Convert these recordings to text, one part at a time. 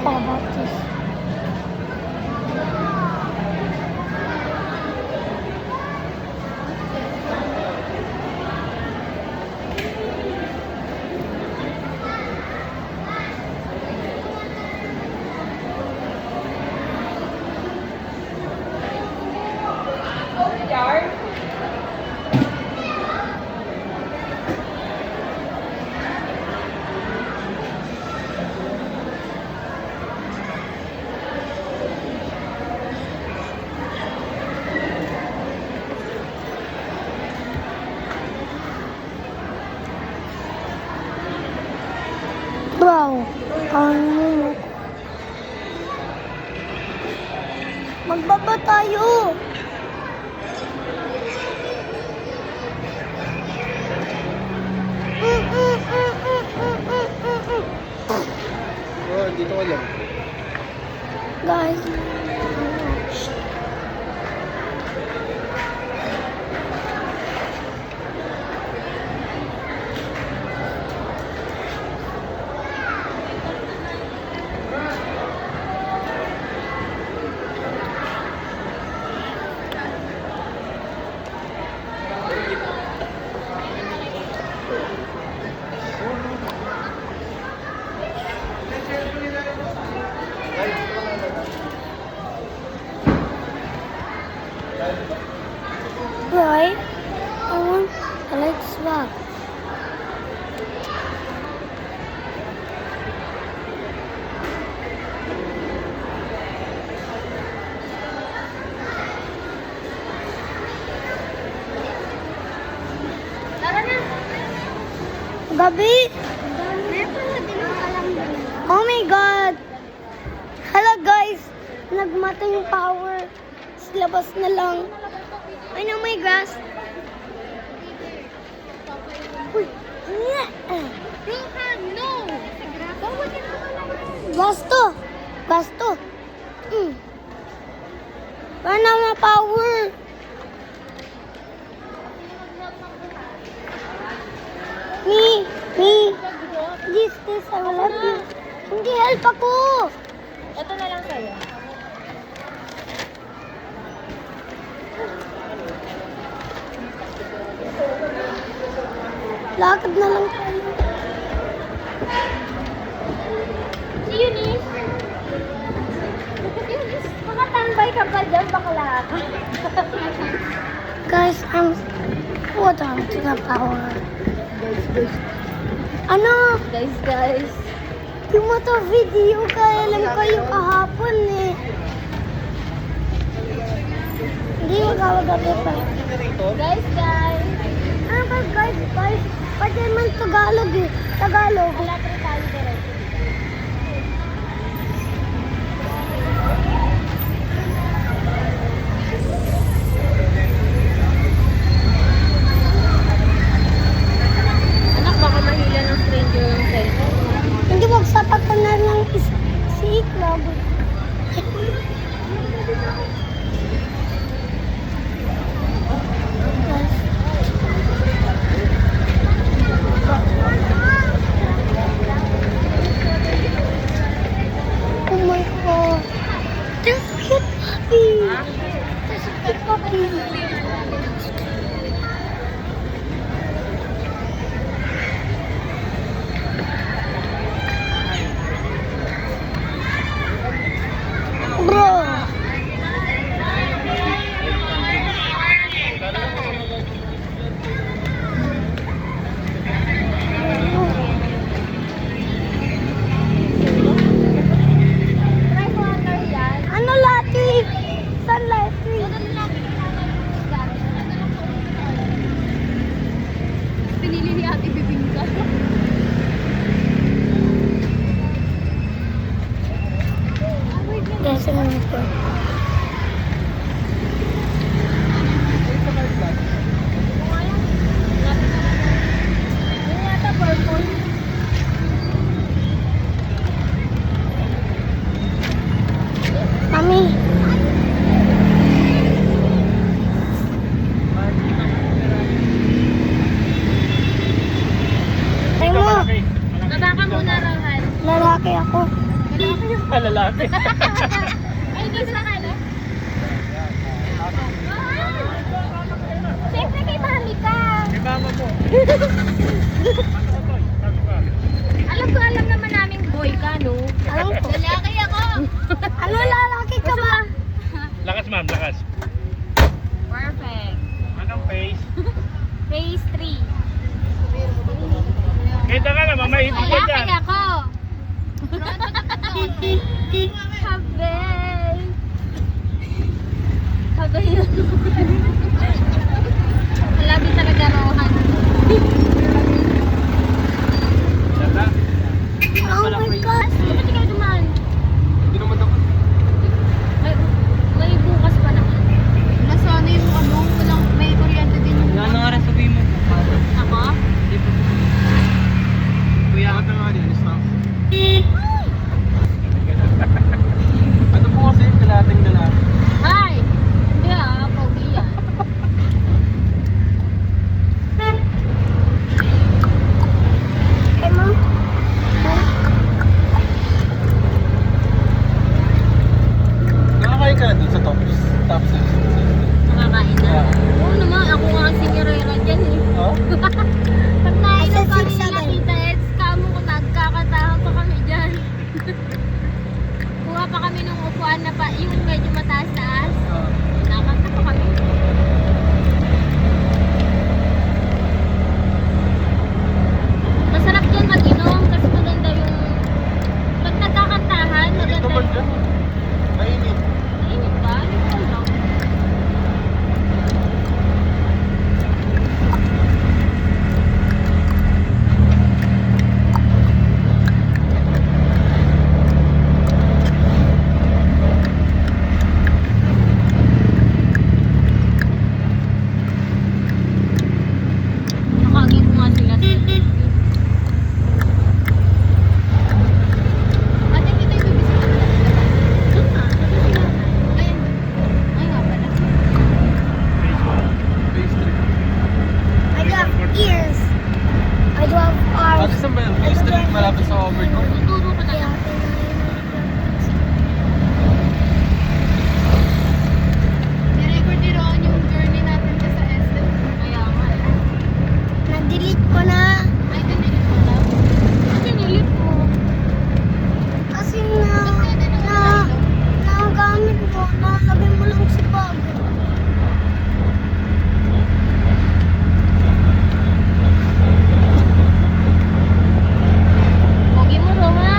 talk about this. Wow! Magbaba tayo! Oh, dito ka lang. Guys, right? I want a light swap. Tara na. Gabi! Oh my God! Hello guys! Nagmata yung power. Labas na lang. I know my grass. Uy! Rohan, no! Bawal yan mo lang. Gasto! Gasto! Wala na mga power. Me! This, I will help you. Hindi, help ako! Ito na lang sa'yo. Lakad na lang tayo. Si Eunice. Eunice, makatambay ka pa dyan, bakla ka. Guys, what happened to the power? Ano? Guys. Yung motor video, kaya lang kayo kahapon eh. Hindi magkawagabi pa. Guys. Ano ba guys? Pati man Tagalog eh. Tagalog. Wala pa rin tayo diretso. Anak, baka mahila ng stranger yung cellphone. Hindi magsapat ka na lang si Iklog. Oh my God. There's a cute puppy. There's a cute puppy. Bro. Try water yan. Ano lati? Saan lati? Pinili ni Ate Bibingka. Guys, ano po? Yung yata purple. Mami. Ay mo, Baba ka muna, Rohan. lalaki ako. Lalaki. Ay, hindi sila kala. Siyempre kay Mami ka. Kay mama mo. Alam naman namin boy ka, no? Alam ko. Lalaki ako. Ano lalaki ka ba? Lakas ma'am, lakas. Perfect. Anong face? Phase 3. Kita ka na, mamahit ka Lalaki dyan. ako. Habel. Habel yun. Lagi talaga rohan. Ganda. Oh my God. Ba't ikaw dumaan? Hindi naman ako. May bukas pa naman. Nasa ano yung ano, walang may kuryente din yung Ano nga rin sabihin mo? Ako? Kuya ka na nga rin, stop. Ano po kasi yung kalating lalaki? Hi! Hindi pogi yan. Hey, Mom. Nakakain ka na dun sa tops. Tops na. Nakakain na. Oo naman, ako nga ang seniorera dyan eh. Oh? Pag nainom Sa kami 6, nila 7. Tita Eds, kamo ko nagkakatahan pa kami dyan. Kuha pa kami ng upuan na pa, yung medyo mataas-taas. Nakakanta pa kami. Masarap yan mag-inom kasi maganda yung pag nagkakantahan, Init maganda naman yung dyan. Mainit. Mainit ba? Ito lang. Nakagin ko nga sila sa Ate, kita yung bibisita ko na sila. Ayun. Ay nga pala. Phase 3. I do have ears. I do have Ate, arms. saan ba yun? Phase 3 malapit sa overcoat. Tuturo ko na lang. Ni-record ni Ron yung journey natin sa SM. Kaya nga. Na-delete ko na. Ay, dinilit mo na. Dinilit mo. Kasi nagamit mo. Nalagay mo lang sa bag. Pogi mo, Rohan.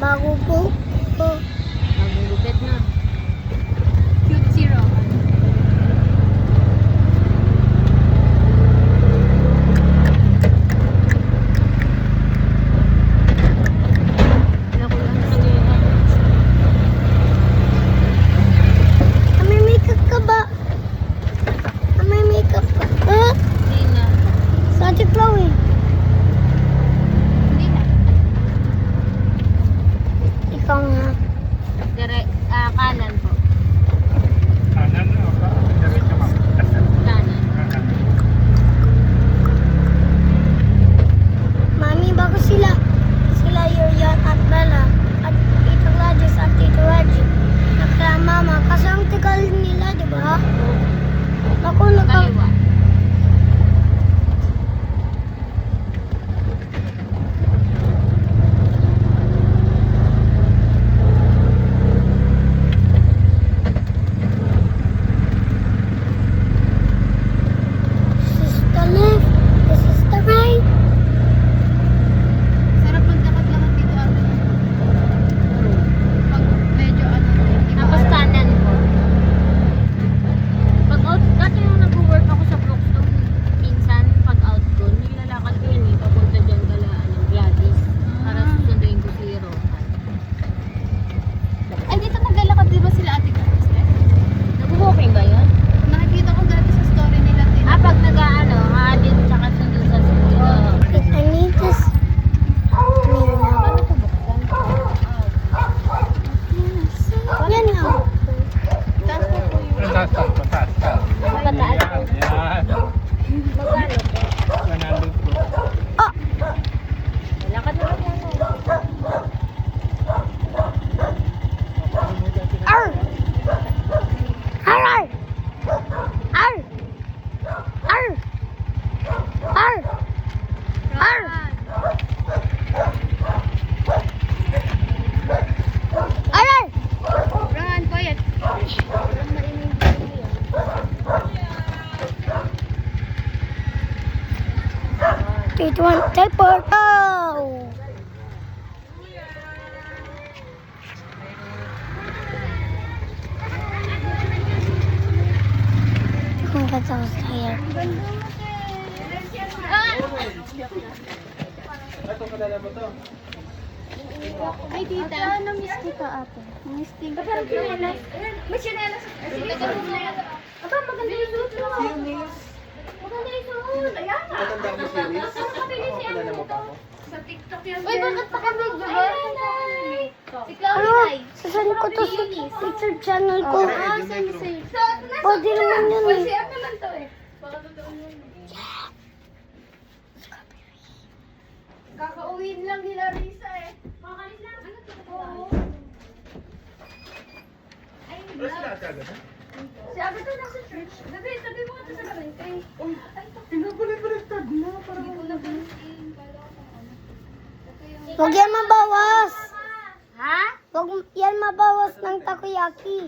Bago po. Oh. Bagong gupit na. Cute si Rohan. Naku lang sa ngayon. May makeup ka ba? May makeup ka? Hindi na. Sa Ate Chloe. Hindi na. Ikaw nga. Kanan po. Kanan o ba? Diretso ka. Kanan. Mami, bago sila. Sila Yurian at Bella. At Tita Gladys at Tito Reggie. Nakala mama. Kasi ang tagal nila, di ba? Ako Kaliwa. This is the left. This is the right. Sarap maglakad-lakad dito ate. Pag medyo ano. Tapos kanan po. Pag out, dati nung nag-work ako sa Brookstone, minsan pag out ko, nilalakad ko yun eh, papunta dyan galaan ng Gladys. Para susunduin ko si Rohan. Ay, dito naglalakad di ba sila ate Gladys? Nag-walking ba yun? Nakikita ko dati sa story nila. Pag nag-ano, din tsaka sundin sa school. Wait, I need this. Paano ito buksan? Yan nga. Taas po po yun. Taas, taas, taas, taas. Mataas po. Yan. Magkano po? 100 po. Oh! Lakad na lang yan. Arr! Arr! Arr! Arr! Arr! Arr! Arr! Rohan, quiet. It one diaper. Oh! Because I was here. Ito, kadala mo to. Ay, tita. Na-miss ko ka, ate. Na-miss din ka. May sinelas. Aba, maganda yung suot mo. Maganda yung suot. Ayan na. Matanda mo series? Kadala mo pa ako? Sa TikTok yan. Uy, bakit pa kami gabay? Si Ano? Chloe, Nay. Sasali ko to sa YouTube channel ko. Ah, sensei. Pwede naman yun eh. Share naman to eh. Baka totoo yun. Kakauwiin lang nila Risa eh. Kakalis lang. Ano to? Oo. Ay, Wala sila agad, ha? si Abito nasa church. Sabi mo ito sa barangay. Ay, Pinabalik-baliktad na. hindi ko na pansin. Kala ko ano. Huwag yan mabawas. Ha? Huwag yan mabawas ng takoyaki.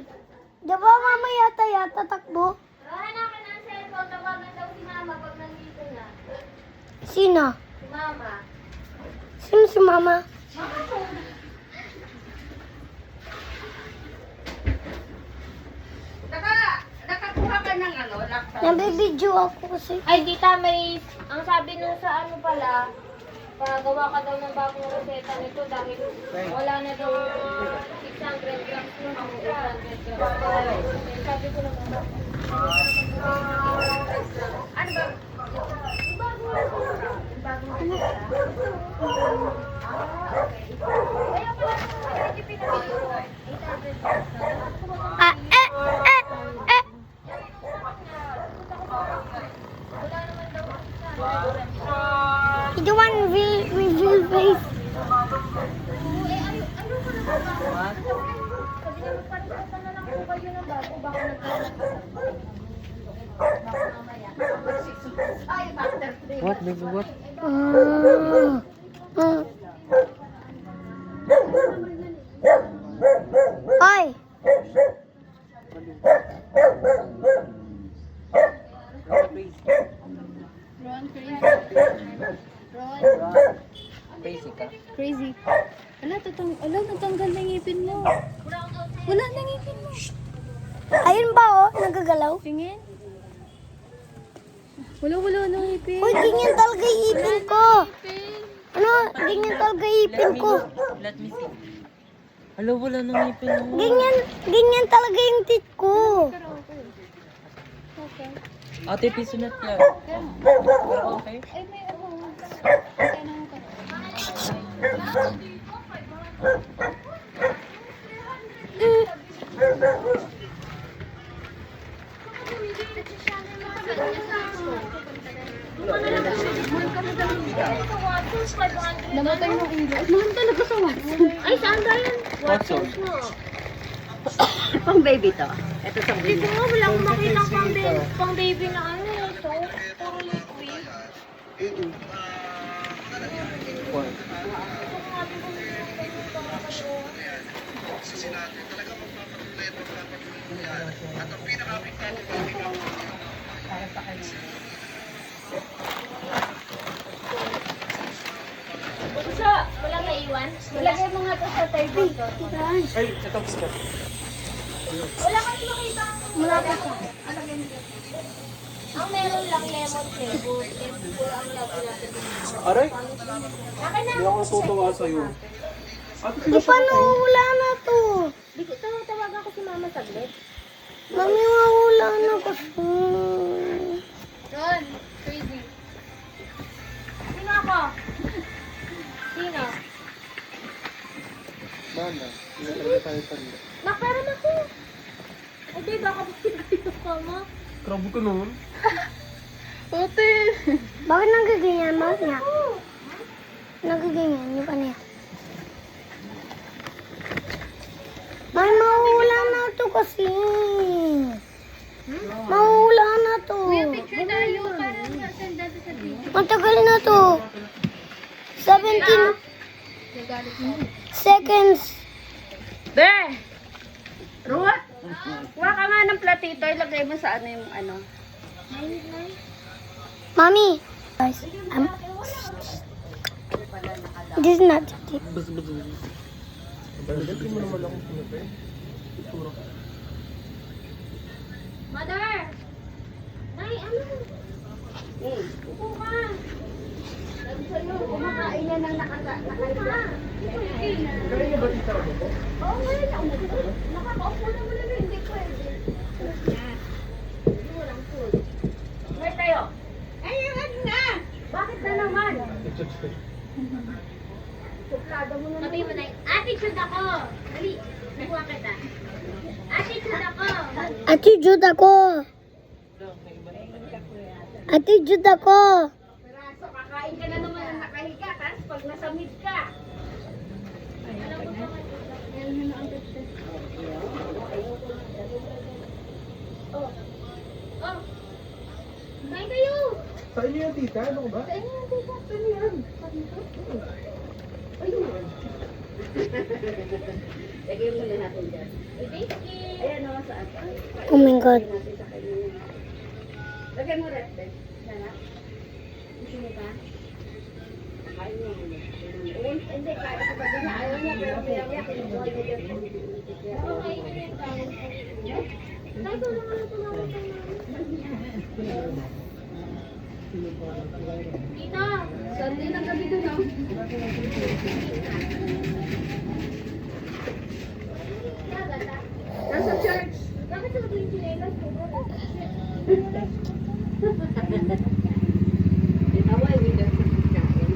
Di ba mamaya tayo tatakbo? Rohan akin ang cellphone. Tawagan daw si Mama pag nandito na. Sino? Si Mama. Sino si mama? Mama mo. Nakakuha ka ng ano, laptop. Nabibidyo ako kasi. Ay, tita, may... Ang sabi nung sa ano pala, pagawa ka daw ng bagong reseta nito dahil wala na daw 600 grams nung ako 800 grams. Sabi ko naman ba? Ano ba? Bagong reseta. Kaya pala, hindi pinabili ko. 800 grams na. Ah, Wala naman daw. Ito one reveal face. Sabi niya, magpalitan na lang po kayo ng bago. Baka nagkalat. Baka mamaya. Ay, factor 3. What, baby, what? Hoy! Ron, crazy. Ron. Basic ka. Crazy. Wala, totoong Alam, natanggal na ngipin mo. Wala na ngipin mo. Ayun ba oh, nagagalaw? Tingin. Wala na ngipin. Uy, ganyan talaga yung ipin ko. Ano? Ganyan talaga yung ipin ko. Let me see. Hello, wala nang ngipin mo. Ganyan talaga yung teeth ko. Okay. Ate, pisunat yan. Pero okay? Ay, may okay na ako. Namatay mo ulo. Mahal talaga sa Watson. Ay, saan ba yan? Watson. Pang baby to. Ito sa Hindi ko nga, wala akong makita pang baby na ano. So, puro liquid. Puso, wala naiwan? Ilagay mo nga to sa table. Ay, ito biscuit. Wala kasi makita. Wala pa siya. Ang meron lang lemon flavor. Puro ang labo natin. Aray, Akin na. hindi ako natutuwa sa'yo. Ate, Di paano wala na to? Di ko tawagan ko si mama saglit. Mami, wala na kasi. Ron, crazy. Sino ako? Sino? Mana, hindi talaga tayo tanda. Nakaram ako. Ay, di baka pagkita ka mo. Grabe ka naman. Ate. Bakit nagaganyan mo niya? Nagaganyan, yung ano yan? May mawala na to kasi. Mawala na to. Picture tayo para ma-send natin sa video. Matagal na to. 17 seconds. Be! Ruwa! Kuha ka nga ng platito. Ilagay mo sa ano yung ano. Mami. Guys, this is not it. Bas. Hindi mo naman ako pinatay. Ituro. Mother! Nay, ano? Upo ka. Kumakain na ng nakaliga. Kaya niya ba tita ako po? Oo, ngayon ako. Nakakaupo na mo lang. Hindi pwede. Hindi mo lang food. May tayo. Ay, ano na? Bakit na naman? Suplado mo na. Sabi mo na, attitude ako. Dali, nakuha kita. Attitude ako. Attitude ako. Attitude ako. So, kakain ka na naman ng nakahiga. Tapos pag nasamid ka. Oh. Kain kayo. Sa inyo yan tita, ano ko ba? Kain niyo, tita. Kain niyo yan. Lagay mo na natin dyan. Thank you. Ayan naman sa atin. Oh my God. Natin sa kanya. Lagay mo red pen. Sana. Gusto mo ba? Kain mo muna. Hindi, kain ko sabi niya. Ayaw niya, pero pinagyak. Inuha niya yun. Okay, ganyan tayo. Tay, ko naman ito naman tayo. Tita! Sunday ng gabi doon, no? Nasa church. Bakit sa mga chinelas ko? Away, we don't kain.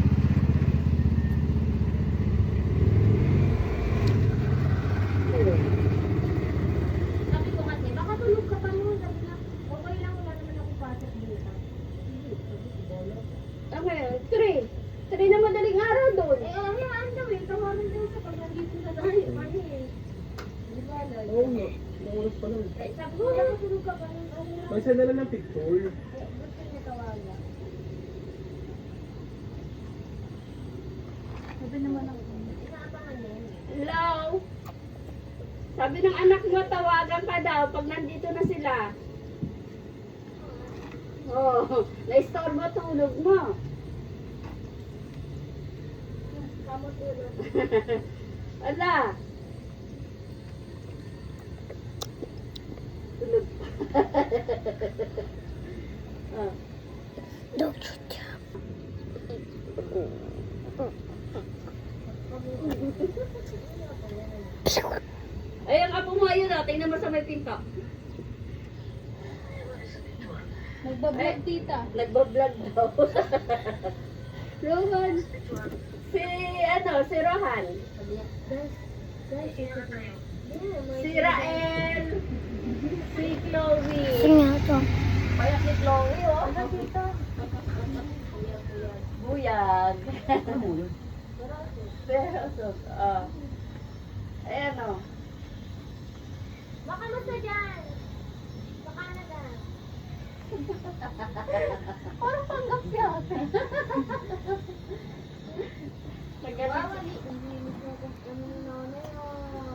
Sabi ko kasi, baka tulog ka pa mo. Sabi na, okay lang, wala naman ako pasok dito. Tama yun. 3 na madaling araw doon. Eh, hayaan daw eh. Tawagan daw sa pag nandito na tayo. Ano eh. Di ba, Lord? Oo nga. Nangulas pa lang. Eh, sabi ko, baka tulog ka pa ng ano na. May send na lang ng picture. Gusto niya tawagan. Sabi naman ako. Inaabangan niya yun. Hello? Sabi ng anak mo, tawagan pa daw pag nandito na sila. Oh, na-store mo tulog mo. Kamot tulog. Ala. Tulog. Ah. Don't shoot ya. Ay, ang apo mo ayun ah. Tingnan mo sa may pinto. Nagbablog tita. Nagbablog daw. Rohan. Si Rohan. Si Rael. Si Chloe. Tingnan ito. Kaya si Chloe, oh. Ano dito? Buyag. Pero, ayan, oh. Baka mo sa dyan. Baka na dyan. Parang panggap yata. Nagalit.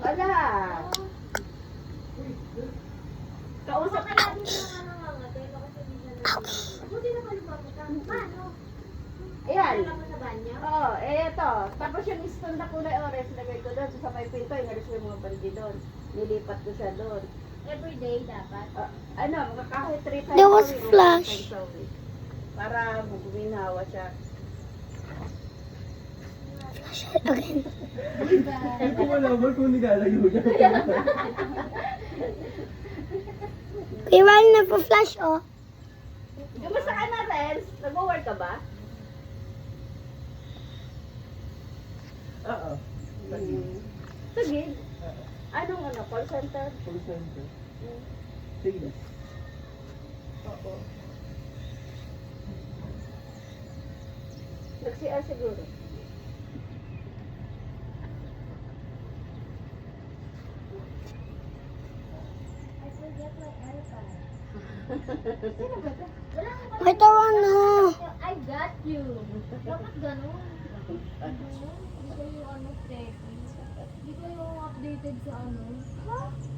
Ala. Kausap Baka natin yung nangangagatay. Baka sabihin na natin. Buti na kalumabot ka. Paano? Ayan. Wala mo sa banyo? Oo, ito. Tapos yung spoon na kulay orange, lagay ko doon sa may pinto, inalis ko yung mga balde doon. Nilipat ko siya doon. Everyday dapat. Mga kahit 3 times There was a week, flash. 3 times a week. Para guminawa siya. Again. Hindi ko malaman kung nilalayo niya. Kuya Riley, nagpa-flash, oh. Kumusta ka na, Rels? Nag-work ka ba? Oo. Sige. Anong call center? Call center. Sige. Oo. Nag-CR siguro. I forget my iPad. May tawa na. I got you. Dapat ganun. Hindi ko yung ano, settings. Hindi ko yung updated sa ano.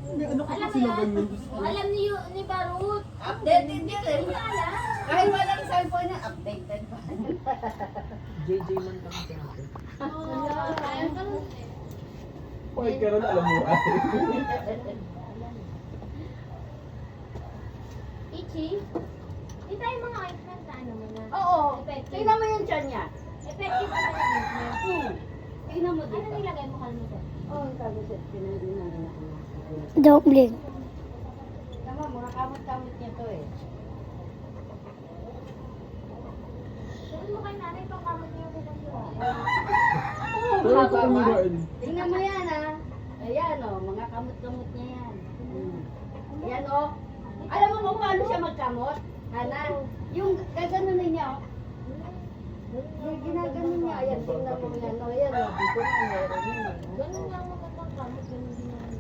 May ano ka Alam kasi mo naman yan? yung gusto. Alam ni Barut. Update hindi ko. Hindi niya alam. Kahit walang cellphone niya, updated pa. JJ man kami sa akin. Ayun ka lang. Pwede ka rin alam mo. Ichi? Di tayo mga ointment na ano mo na. Oo. Effective. Tingnan mo yung tiyan niya. Effective na yung ointment. Tingnan mo Ano dito. nilagay mo kalmutan? Oo, ang sabi siya. Pinagdinan ako. Don't blink. Tama, mga kamot-kamot niya to eh. Sabi mo kay nanay, pangkamot niyo sa kanila. Pero ito kung niraan. Tingnan mo yan ah. Ayan oh, mga kamot-kamot niya yan. Yan oh. Alam mo kung paano siya magkamot? Hana, yung gaganunin niya oh. Yung ginaganon niya, ayan, tingnan mo yan oh. Ayan oh, dito na meron yun oh. Ganun lang magpapangkamot, ganun din ang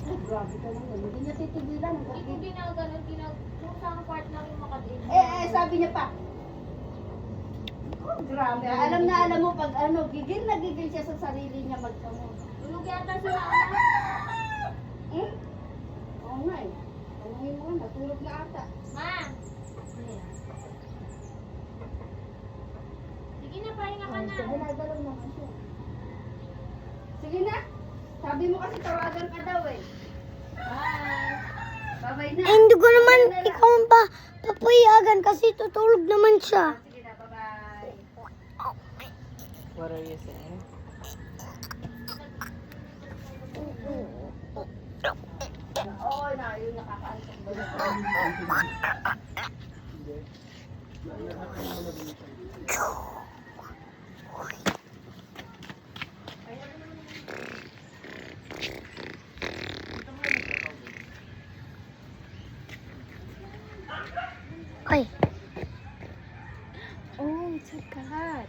Oh, grabe ka naman, hindi niya titigilan. Hindi ko ginaganon, kung saan part lang yung makatiid. Sabi niya pa. Oh, grabe. Alam mo pag ano, gigil na gigil siya sa sarili niya magkamot. Tulog yata sila anak. Eh? Oo nga eh. Tanungin mo nga, natulog na ata. Ma! Ayan. Sige na, pahinga ka na. Nagalaw naman siya. Sige na. Sabi mo kasi tawagan ka daw eh. Bye! Babay na. Eh, hindi ko naman ikaw ang papayagan kasi tutulog naman siya. Sige na, bye-bye. What are you saying? Oo na, yun nakakaantok ba na. Okay. Oh, it's a cat.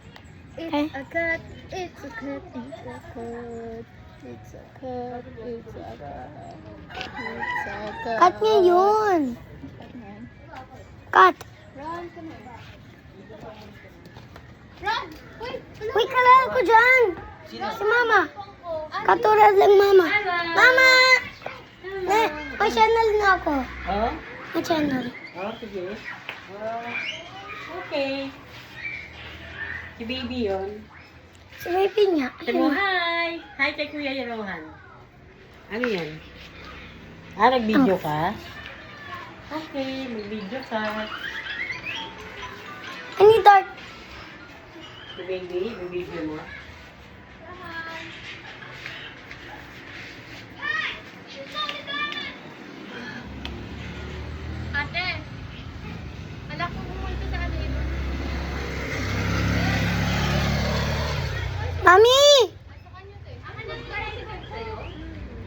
It's Eh? a cat. It's a cat. It's a cat. It's a cat. It's a cat. It's a cat. Cut niya yun. Cat na yan. Cut. Run, come on. Run! Wait! Wait ka lang ako dyan. Si mama. Katulad lang mama. Mama! May channel na ako. Ah? May channel. Ah, sige. Okay. Si baby yun. Si Baby niya. Sabi mo, hi! Hi kay Kuya Rohan. Ano yan? Ah, nag-video ka? Okay, mag-video ka. Ani dark. Si baby, mag-video mo. Ate, anak ko pumunta sa kanila. Mami!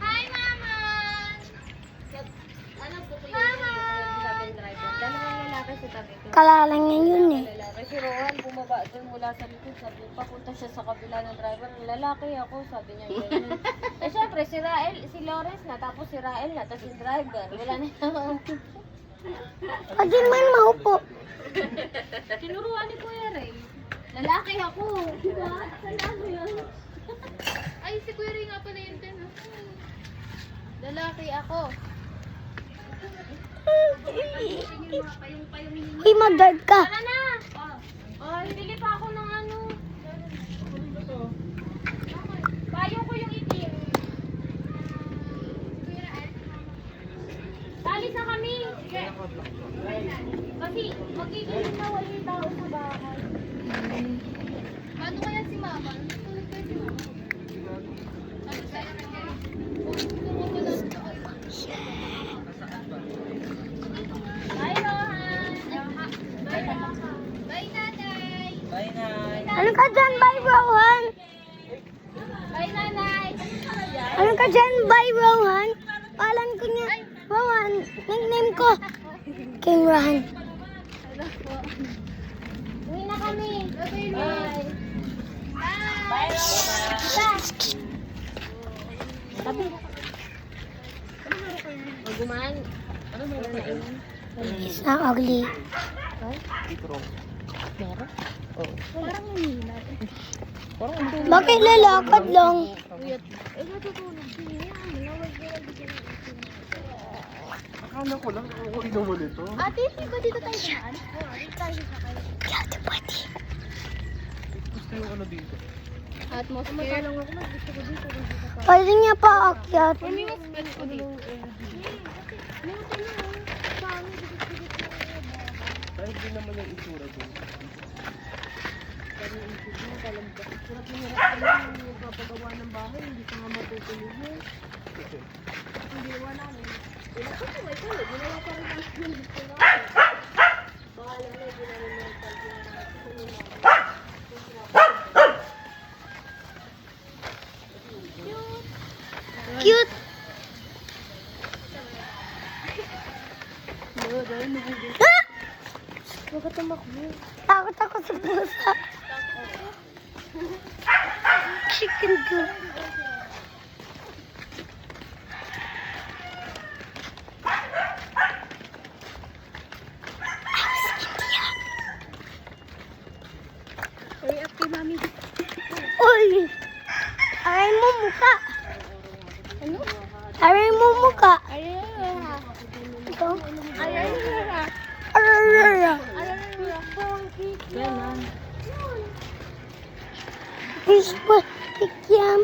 Hi, Mama! Ano po ko yung sabi ng driver? Dalawang lalaki sa tabi ko. Kalala niya yun eh. Lalaki si Rohan, bumaba doon mula sa likod. Sabi, papunta siya sa kabila ng driver. Lalaki ako, sabi niya yun. Eh, syempre, si Rael, si Lawrence na, tapos si Rael na, tapos yung driver. Wala na yung Pwede naman maupo. tinuruan ni Kuya Ray. Lalaki ako. Diba? Saan yun? Ay, si Kuya Ray nga pala yun din. Lalaki ako. Uy, mag-dark ka. Tara na! Ay, bili pa ako ng ano. Payo ko yung itim. Talis na kami. Kasi magiging na wala yung tao sa bahay. Ano kaya si Mama? Tulog kayo si Mama. Ano sa'yo na kayo? Bye, Rohan! Bye, Rohan! Bye, Nanay! Bye, Nay. Ano ka dyan? Bye, Rohan. Bye, Nanay! Ano ka dyan? Bye, Rohan. Palan ko niya. Rohan. Nickname ko. King Rohan. Uwi na kami! Bye! Bye! Bye, Rohan. Sabi. Magumaan. Ano mo yun? It's not ugly. Meron? Bakit lalakad lang? Eh, natutulog siya. Akala ko lang, ako inuman ito. Ate, di ba dito tayo saan? Oo, dito tayo sa kayo. Kaya pwede. Gusto yung ano dito. Atmosphere. Lang ako, gusto ko dito. Pwede niya pa akyat. Mas ko dito. Kahit din naman yung itsura dun. Cute. Ah! Huwag ka tumakbo. Takot ako sa pusa. Chicken ko. Uy! Aray mo muka. Ano? Aray mo muka. Ito? Ararara. Fish pa. Pikyam.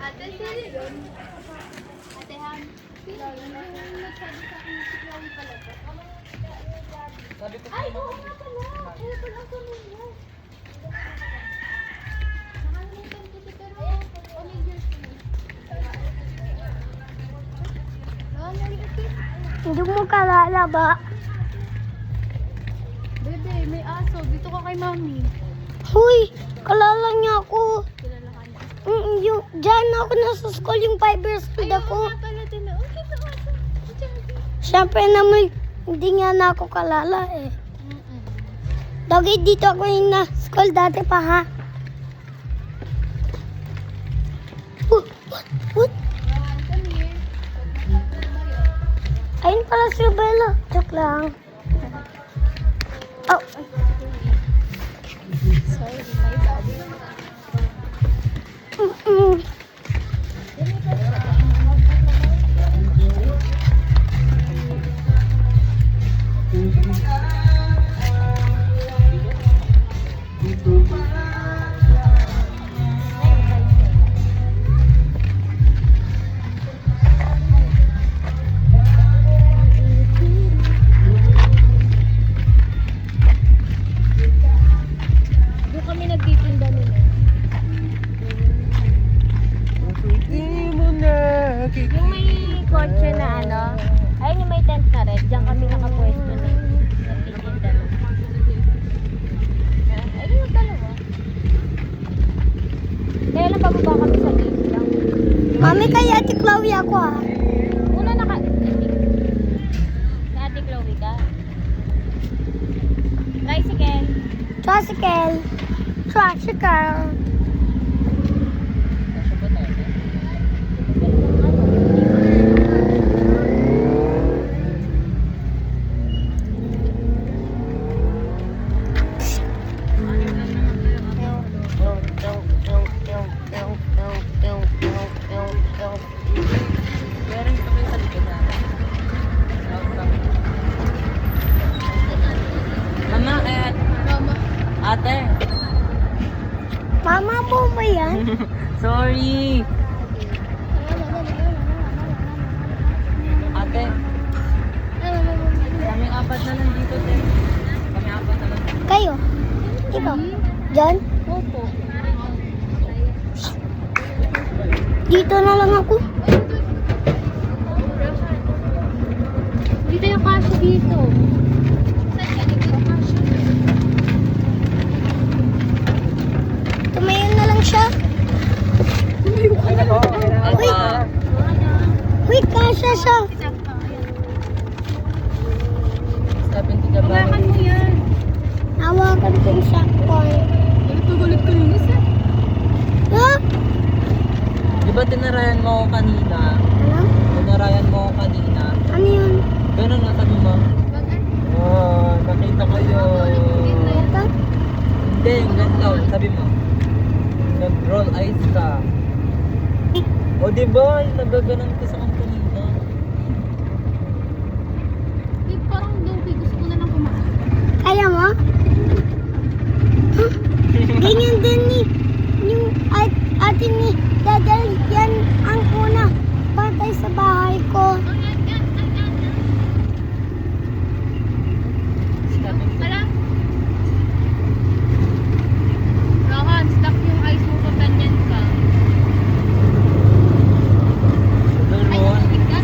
Ate, sili yun. Ate, Han. Ay, oo nga pala. Kaya pala ang tuloy mo. Nakalimutan ko si pero only years ko. Hindi mo kalala ba? Bebe, may aso. Dito ka kay mami. Huy! Kalala niya ako. Kilala ka niya. Yung, dyan ako nasa school, yung 5 years old ako. Pala din na. Okay, sa aso. Siyempre naman, hindi nga na ako kalala eh. Lagi dito ako yung na school dati pa ha. What? Ayun pala si Bella. Joke lang. Oh. Sorry, my bad. pababa kami sa gate lang. Mami, kay Ate Chloe ako ha. Una na Ate Chloe ka. Tricycle. Tricycle. Tricycle. Mama, ate. Mama mo ba yan? Sorry. Ate, kami apat na lang dito, te. Kami apat na lang. Kayo? Ikaw? Diyan? Opo. Dito na lang ako. Dito yung kasya dito. Tumayon na lang siya. Wait. Wait, kasha siya. Step into the bag. Hawakan mo yan. Hawakan ko yung sakol. Galit ka rin isa. Ha? Di ba tinarayan mo ako kanina? Ano? Tinarayan mo ako kanina. Ano yun? Ganun na sabi mo. Oh, nakita ko yun. Ito? Hindi, yung ganito. Sabi mo. Nag-roll eyes ka. O di ba? Nagaganan ka sa kanina. Parang Dovi, gusto ko na lang kumain. Kaya mo? Huh? Ganyan din ni yung ate ni Dadal, yan ang una patay sa bahay ko. Ala? Rohan, stop yung eyes mo pa ganyan ka. Ay, Meron. tubig ka?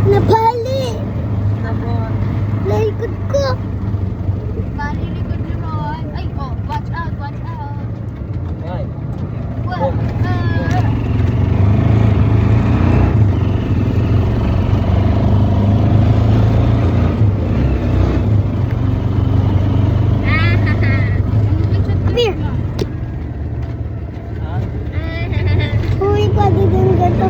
Napali! Meron. Laikod ko. Marilikod ni Rohan. Ay, oh, watch out, watch out. Ay. Wow. Come here. Ha? Uy, pwede din ganito.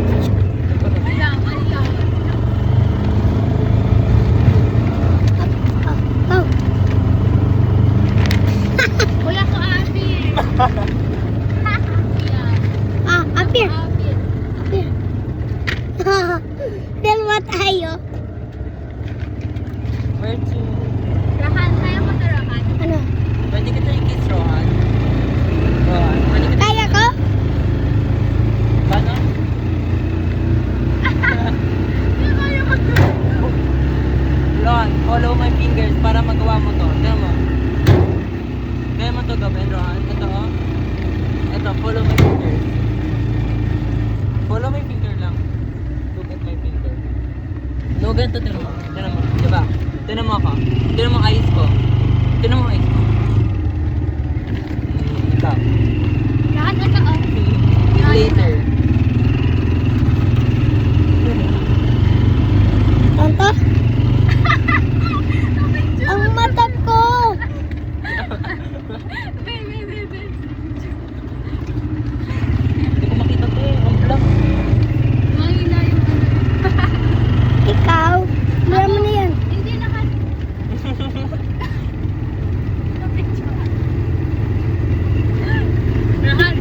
Oh. Wala ko abi. Up here. Up here. Dalawa tayo. Where to? Rahan, kaya mo na Rahan. Ano? Pwede kita i-kiss, Rohan? Rohan, pwede kita Kaya ko? Paano? Rohan, follow my fingers para magawa mo to. Tignan mo. Kaya mo to gawin, Rohan. Ito, oh. Ito, follow my fingers. Follow my finger lang. Look at my finger. No, ganito, tignan mo. Tignan mo, diba? Tignan mo ako. Tignan mo eyes ko. Tignan mo eyes ko. Ikaw. Rahan, asa oh. Later. Tonto? Ang mata ko. Hindi ko makita to eh. Ang black. Mahina yung Ikaw? Mura mo na yan. Hindi naman. Rahan.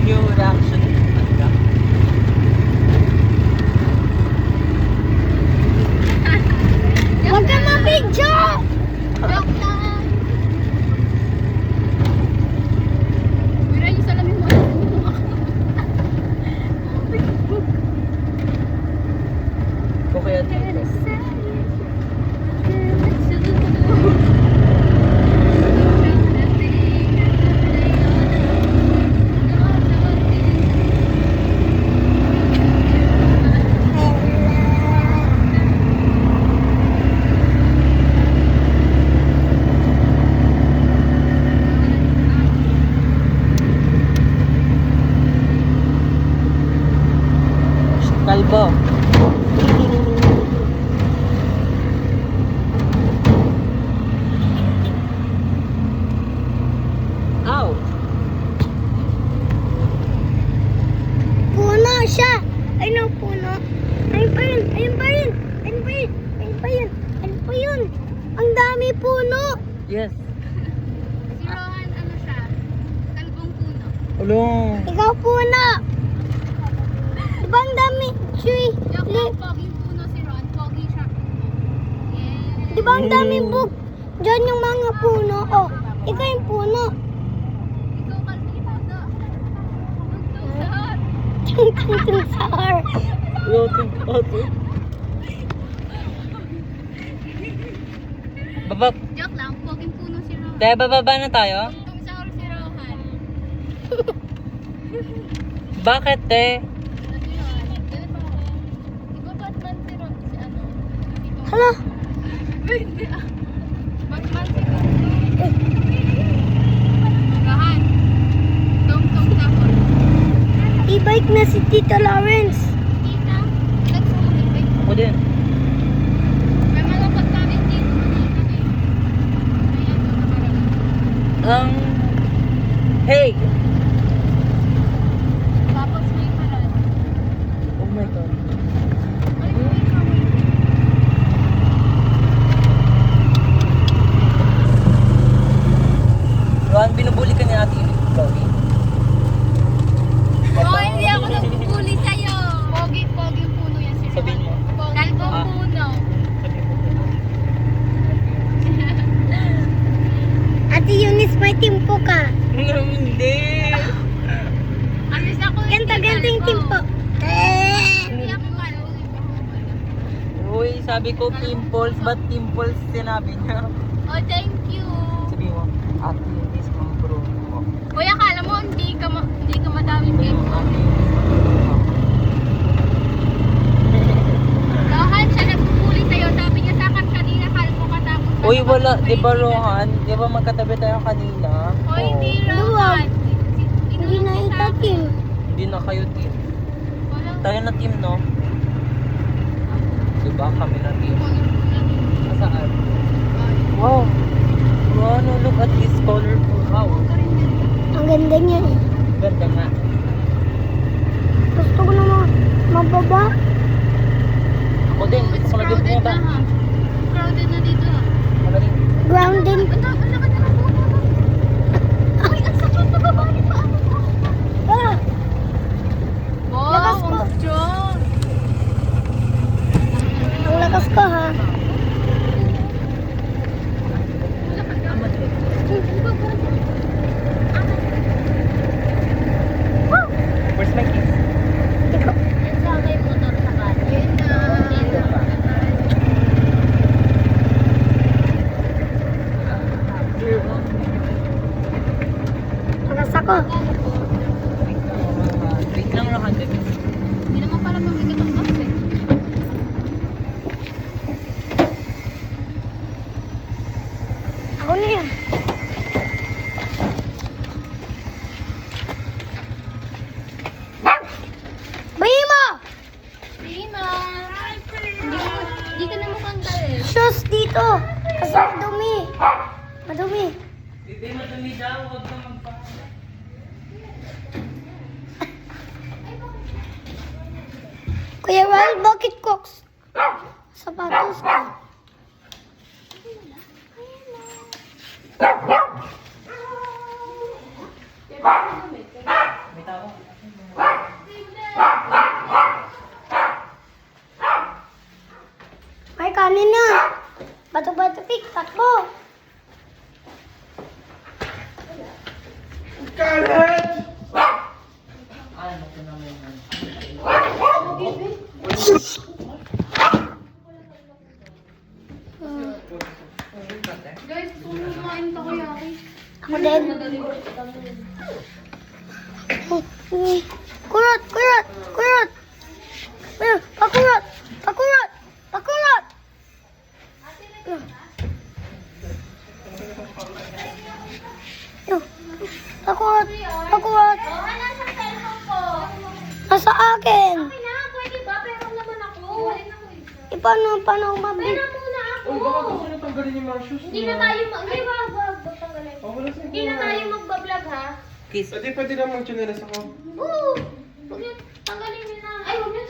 New reaction. Huwag ka mabidyo! Joke lang. Mira yung salamin mo. Ko kaya dito. puno. Yes. Si Rohan, ano siya? Kalbong puno. Ulong. Ikaw puno. Diba ang dami tree? Joke lang, poging puno si Ron. Pogi siya puno. Yes. Diba ang daming book? Diyan yung mga puno. Oh, ikaw yung puno. Ikaw kalbong puno. Tugtog. Tung sahar. Floating photo. Baba. Joke lang, poging puno si Rohan. Tayo, bababa na tayo? Tugtog sahur si Rohan. Bakit, te? Ano yun? Ganito ako. Iba Batman si Ron? Si ano? Dito. Hala, Uy, hindi ah. Batman si Ron. Rohan. Tugtog sahur. e-bike na si Tita Lawrence. Tita, nagsulit. Ako din. May mga pagkain dito. Ayan, doon naman. Hey! Tapos may parang. Oh my God. Ay, may kami. Rohan, binubuli ka ni ate Chloe. Oh, hindi ako nagbubuli sa'yo. Pogi puno yan si Ron. Sabihin mo. Kalbong Ah. puno. Ate Eunice, may timpo ka. Hindi. Amis ako Ganta-ganting timpo. Hindi ako malo. Uy, sabi ko pimples, ba't pimples sinabi niya? Oh, thank you. Sabi mo, ate, this ang bro mo. Kuya, akala mo hindi ka madaming pimple. Lohan, siya nagbubuli sa'yo. Sabi niya sa akin kanina, kalbo ka tapos. Uy, wala, di ba Rohan? Di ba magkatabi tayo kanina? Oh, hindi Oo. Lohan. Hindi na itatim. Hindi na kayo team. Wala. Tayo na team, no? Di ba kami na team? Saan? Wow. Wow, no, look at this colorful house. Ang ganda niya eh. Ganda nga. Gusto ko na mababa. Ako din, gusto ko na din Crowded bumaba. na ha. Crowded na dito ha. Ako din. Grounded. Ang laki na lang po. Ay, ang sakit na babae pa. Ah, Lakas Wow, po. ang strong. ang lakas ko ha. Where's my keys? Ikaw. Lakas ako. Wait lang, Rohan. Hindi naman pala mabigat ang box eh. Ako na yan. Bayi mo! Prima! Hindi ka na mukhang galit. Shoes dito. Kasi madumi. Madumi. Hindi madumi daw, huwag ka magpa... Kuya Ral, bakit Cox? Sapatos ko. May tao. Ay, kanin na. Bato-bato pik, takbo. Ano ko naman yan? Guys, kumain pa kuya. Ako din. Kurot, kurot, kurot. Pakurot, pakurot, pakurot. Pakurot, pakurot. Nasa akin. Pwede ba? Pero naman ako. Paano ako mabili? Muna ako. Uy, baka gusto na tanggalin yung mga shoes Hindi na tayo Hindi na tayo magbablog ha. Kiss. Pwede, pwede namang chinelas ako. Oo. Huwag niyo, tanggalin niyo na. Ay, huwag niyo.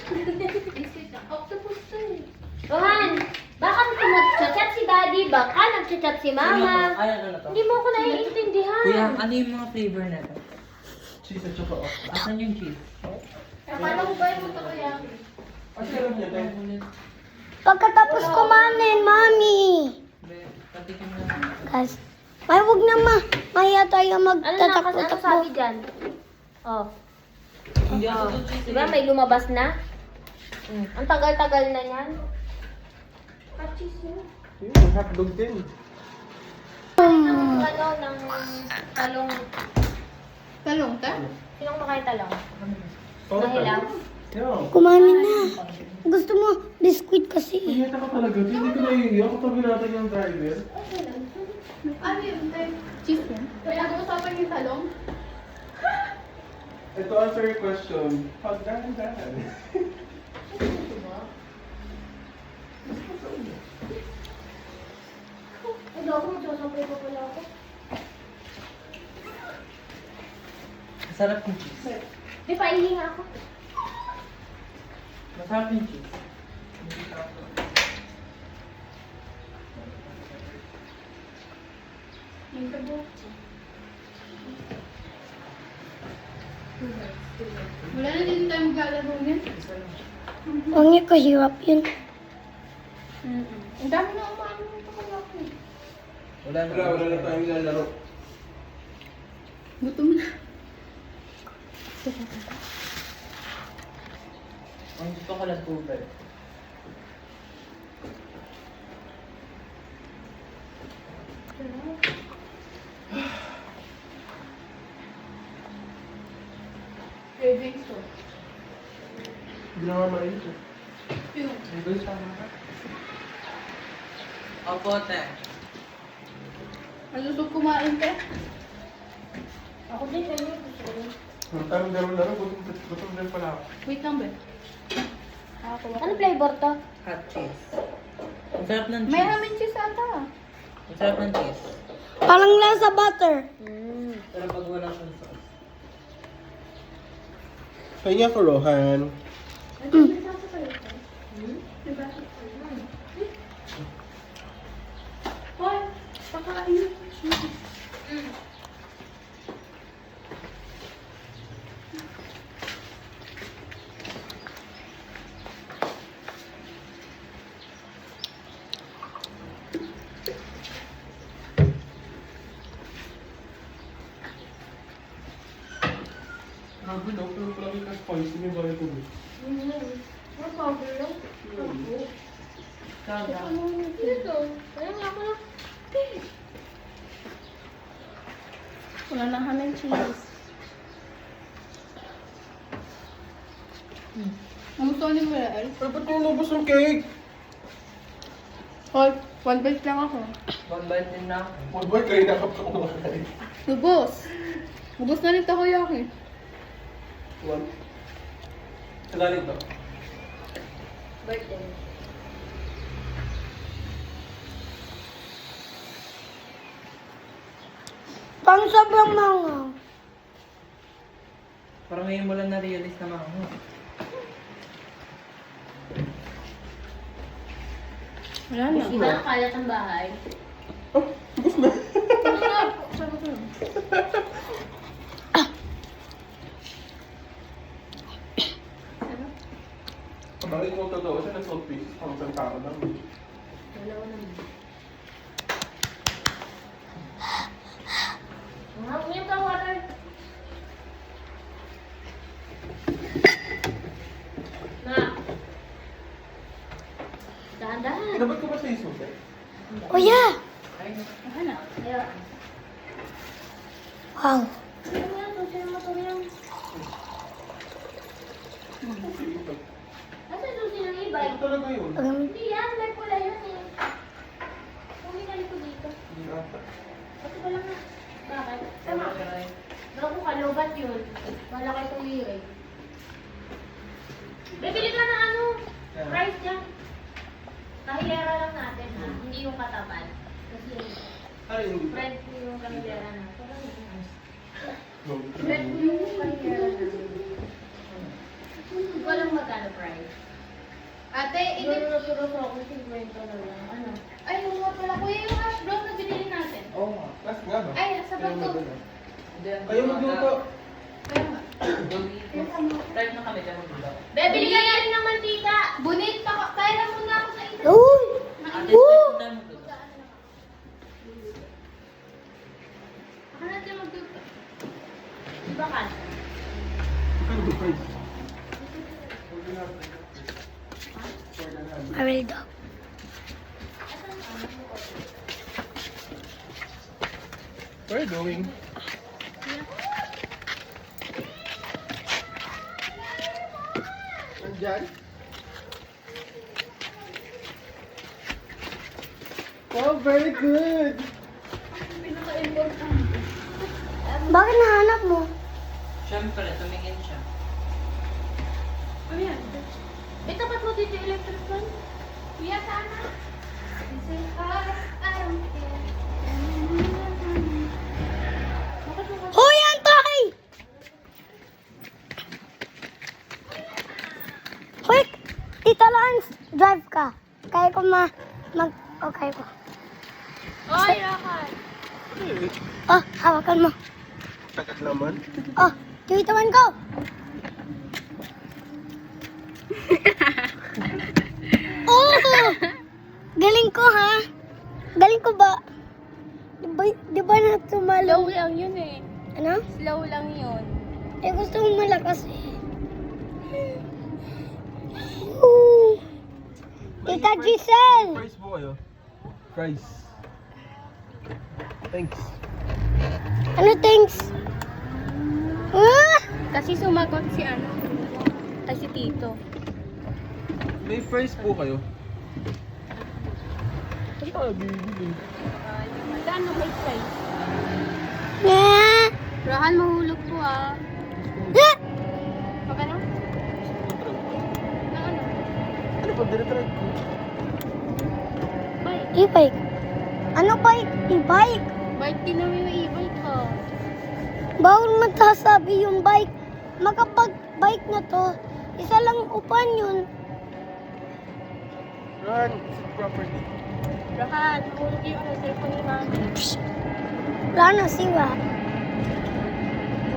Octopus to eh. Rohan, baka mag-chat si daddy, baka nagchat-chat si mama. Ay, ano na to? Hindi mo ako naiintindihan. Kuya, ano yung mga flavor na to? Cheese at saka off. Asan yung cheese? Paano ko ba yung ito kaya? Ang sarap niya, tayo. Pagkatapos kumain, mami. Patikin mo na. Guys, ay wag na ma. Maya tayo Ano na, ano magtatakbo-takbo. sabi dyan? Oh. Hindi ako to cheese. Diba may lumabas na? Ang tagal-tagal na yan. Kachis yun. Yung hotdog din. Ng ano, ng talong. Talong ka? Sinong makain talong? Oh, Nahilaw? Yeah. Kumain na. Gusto mo biskuit kasi. Piyata ka talaga. Hindi ko naiiyak. Katabi natin yung driver. Ano yun? Cheese yan? Pinag-uusapan yung talong? To answer your question, pag dahan-dahan. Ay, ako magsasapay pa pala ako. Masarap yung cheese. Di pa, ihinga ako. Masarap yung cheese. Wala na din tayo maglalaro niyan. Ang kahirap yun. Ang dami na umaano nito kaya ako. Wala na. Wala na tayong lalaro. Gutom na. Ang gusto ko lang tubig. Cravings ko. Hindi na nga mainit eh. Yung. Noodles tama ka? Opo, te. Malusog kumain ka. Ako din, ganyan. Ang tarong laro-laro, gutom din pala ako. Wait lang ba? Ano flavor to? Hot cheese. Ang sarap ng May cheese. ramen cheese ata. Ang sarap ng cheese. Parang lasa butter. Pero pag wala siyang sauce. Kanya ko, Rohan. Hoy, pakain. Grabe no, pero palagi ka spicy yung bahay ko. Ano powder lang? Kada. Dito. Kaya nga ako lang. Wala na kami cheese. Gusto ni Mel? Pero ba't mo nabos yung cake? Hoy, one bite lang ako. One bite din na ako. Boy, boy, kayo nakap ka kumakain. Lubos. Lubos na rin takoyaki. One. Sa galing to? Birthday. Pang sobrang mangaw. Parang ngayon mo lang na-realize na mango. Wala na. Di ba kalat ang bahay? Pabalik mo totoo siya, nag-salt pieces, pang isang tao lang. Dalawa naman. Umiyak ka water. Na. Dahan-dahan. Dapat ko ba sa iso? Kuya! Ano? Ayun. Wow. Sino mo yan? Sino mo ito yan? Nasaan susi ng ibay? Ito talaga yun. Hindi yan. May pula yan eh. Puminali ko dito. Hindi ata. Ito ko lang na. Bakit? Tama. Bago ka, lobat yun. Malaki itong lirig. Bibili ka ng ano? Price dyan. Kahilera lang natin ha. Hindi yung katapat. Kasi Ano yung friend ko yung kahilera na. Parang No. friend ko yung kahilera na. Hindi ko alam magkano price. Ate, ay, yung nga pala. Kuya, yung hash brown na binili natin. Oo nga. Last nga ba? Ay, sa Kaya pagto. magano. Kayo magluto. Kaya nga. Start na kami dyan magluto. Bebili ka na rin ng mantika. Bunit pa. Kaya na muna ako sa ito. Uy! Ate, start na magluto. Ako natin magluto. Diba ka? Ano ba guys? Arildo. Where are you going? Nandyan? Oh, very good! Bakit nahanap mo? Siyempre, tumingin siya. Ano yan? Tapat mo dito yung electric fan. Kuya, sana. Hoy, Antay! Hoy, Tita Lance, drive ka. Kaya ko okay ko. Oy, Rakan. Oh, hawakan mo. Tagal naman. Oh, tuwitawan ko. Oh! Galing ko, ha? Galing ko ba? Di ba na tumalo? Slow lang yun eh. Ano? Slow lang yun. Eh, gusto mo malakas eh. Ooh. Tita Giselle! Fries po kayo. Fries. Thanks. Ano thanks? Ah! Kasi sumagot si ano. Kasi Tito. May fries po kayo. Ano ka bibili? Magkano may price? Ah! Rahan, mahulog po ah. Ah! Magkano? Na ano? Ano ba? Dire-drive ko. Bike. E-bike. Ano bike? E-bike? Bike din namin yung e-bike ko. Bawal matasabi yung bike. Makapag-bike na to, isa lang upan yun. Run! Is it properly? Rahan, mahulog yung cellphone ni Mami. Wala na siwa.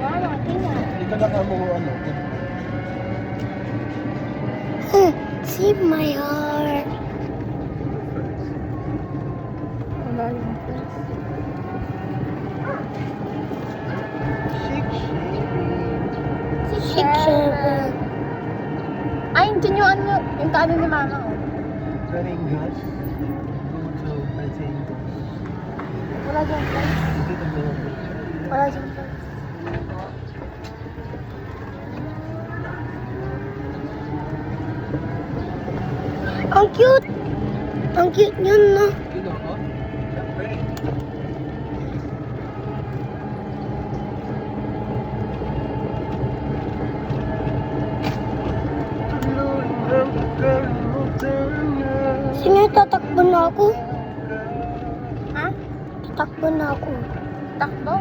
Wala, tingnan. Hindi ka nakamo ano. See my heart. Wala yung price. Six, seven. Ay, hindi yung ano, yung kaano ni Mama oh. Karingas. So, Pasentos. Wala yung price. Hindi ka na. Wala yung price. Ang cute. Ang cute yun, no? Yun ako? Siyempre. Sino tatakbo na ako? Ha? Tatakbo na ako. Takbo?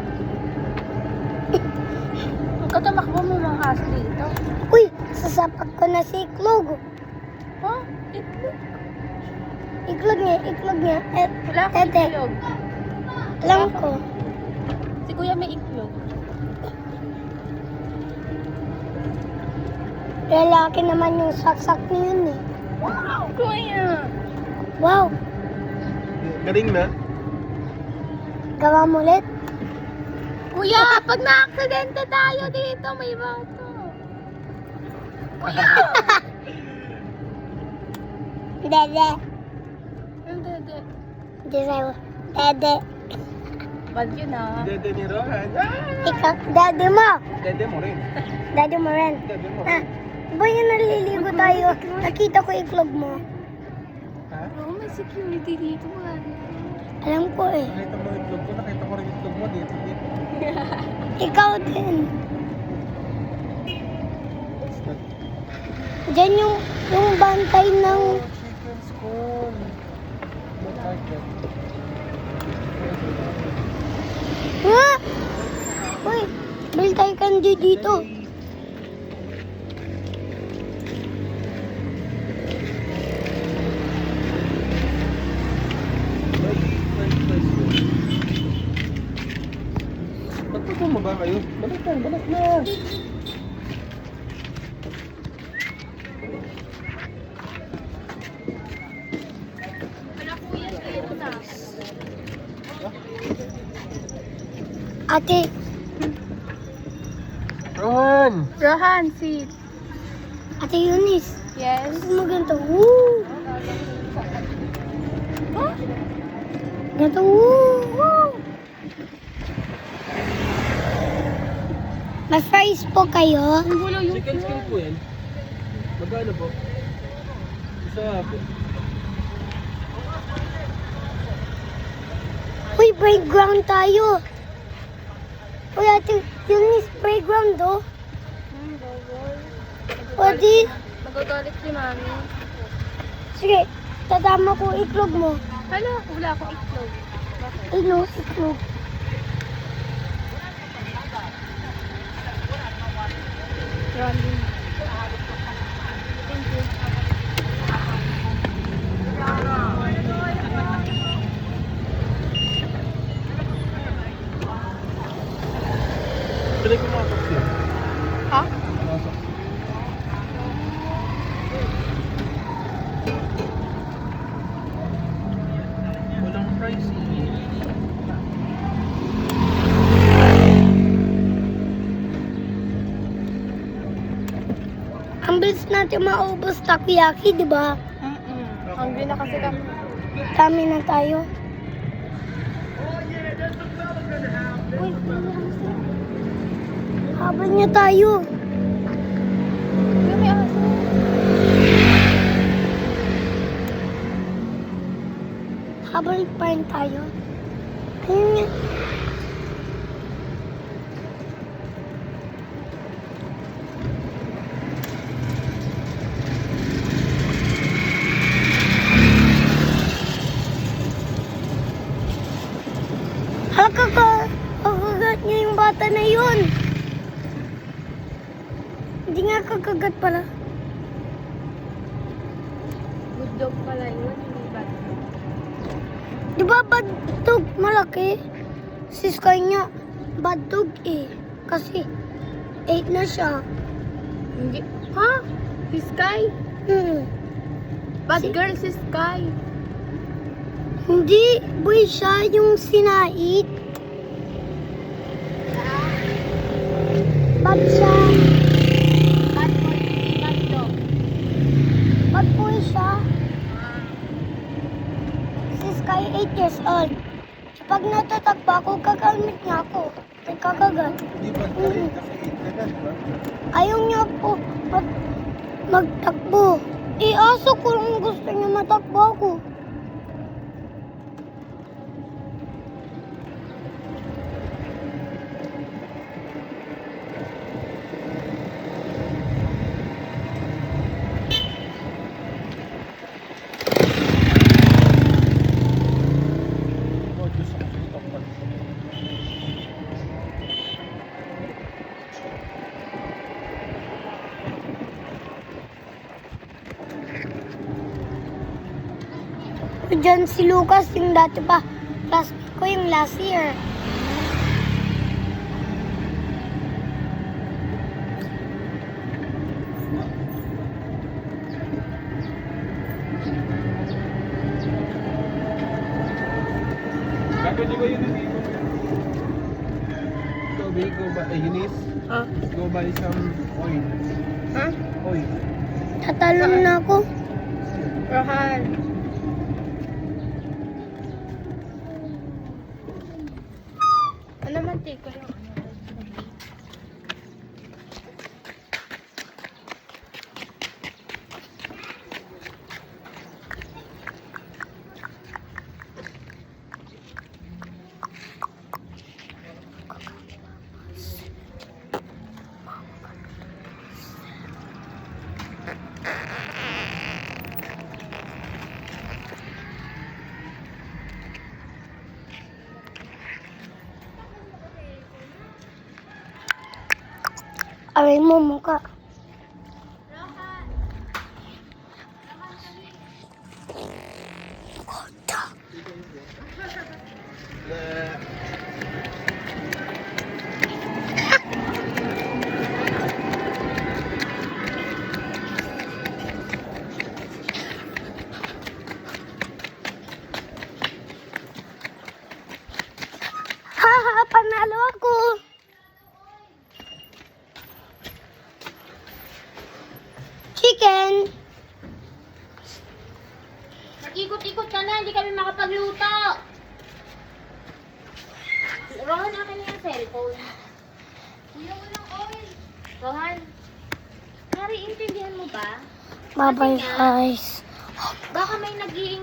Huwag ka tumakbo mo mga kaso dito. Uy, sasapak ko na si Iklog. Ha? Itlog? Iklog niya. Wala akong Tete. itlog. Alam ko. Si Kuya may itlog. Lalaki naman yung saksak niyo yun eh. Wow, Kuya! Wow, Galing na? gawa mo ulit? Kuya, pag na-aksidente tayo dito, may bato. Dede. Hindi, hindi. Hindi sa'yo. Dede. Bad yun ah. Dede ni Rohan. Ah! Ikaw, dede mo. Dede mo rin. Dede mo rin. Dede mo Ah, rin. ba yung naliligo tayo? Nakita ko iklog mo. Ha? Oh, may security dito. Wala dito. Alam ko eh. Nakita mo yung itlog ko. Nakita ko rin yung itlog mo dito. Ikaw din. It's not Diyan yung bantay ng... chicken school. Not like that. Ha? Uy, bil tayo candy dito. Ate, Rohan! Rohan, sit. Ate Eunice. Yes. Gusto mo ganito? Woo! Ganito, woo! Woo! May fries po kayo? Chicken skin po yan. Magkano po? Isa po. Uy, playground tayo. Uy, Ate Eunice, playground oh. Pwede? Magagalit si Mami. Sige, tatama ko itlog mo. Hala, wala akong itlog. Ano, itlog. Rolling. Thank you. Pwede ko mga saksi. Ha? Mga saksi. Walang price eh. Ang bilis natin maubos takoyaki, di ba? Hungry na kasi kami. Dami na tayo. Uy, habang niya tayo. May aso. Habang pa rin tayo. Ayun nga. Kakagat niya yung bata na yun. Hindi nga kakagat pala. Good dog pala yun, hindi bad dog. Di ba bad dog malaki? Si Sky niya, bad dog eh. Kasi 8 na siya. Hindi. Ha? Si Sky? Bad girl si Sky. Hindi, boy siya yung sinait. Bad siya. Bad boy, hindi bad dog. Bad boy siya. Si Sky 8 years old. Pag natatakba ako, kakalmit niya ako. May kakagat. Hindi pa rin kasi itagal, ba? Ayaw niya po magtakbo. Aso ko lang gusto niya matakbo ako. Oh, Diyos ako sa takpan. Diyan si Lucas, yung dati pa. Classmate ko yung last year. Pwede ba yun dito? Toby, go buy, Eunice, Ha? go buy some oil. Ha? Oil. Tatalon na ako. Rohan. Ano man tiko yung ano? Aray mo mukha. Nanalo ako. Chicken. Nag-ikot-ikot ka na, hindi kami makapagluto. Rohan, akin na yung cellphone. Rohan, Mari, intindihan mo ba? Bye-bye, guys. Baka may nag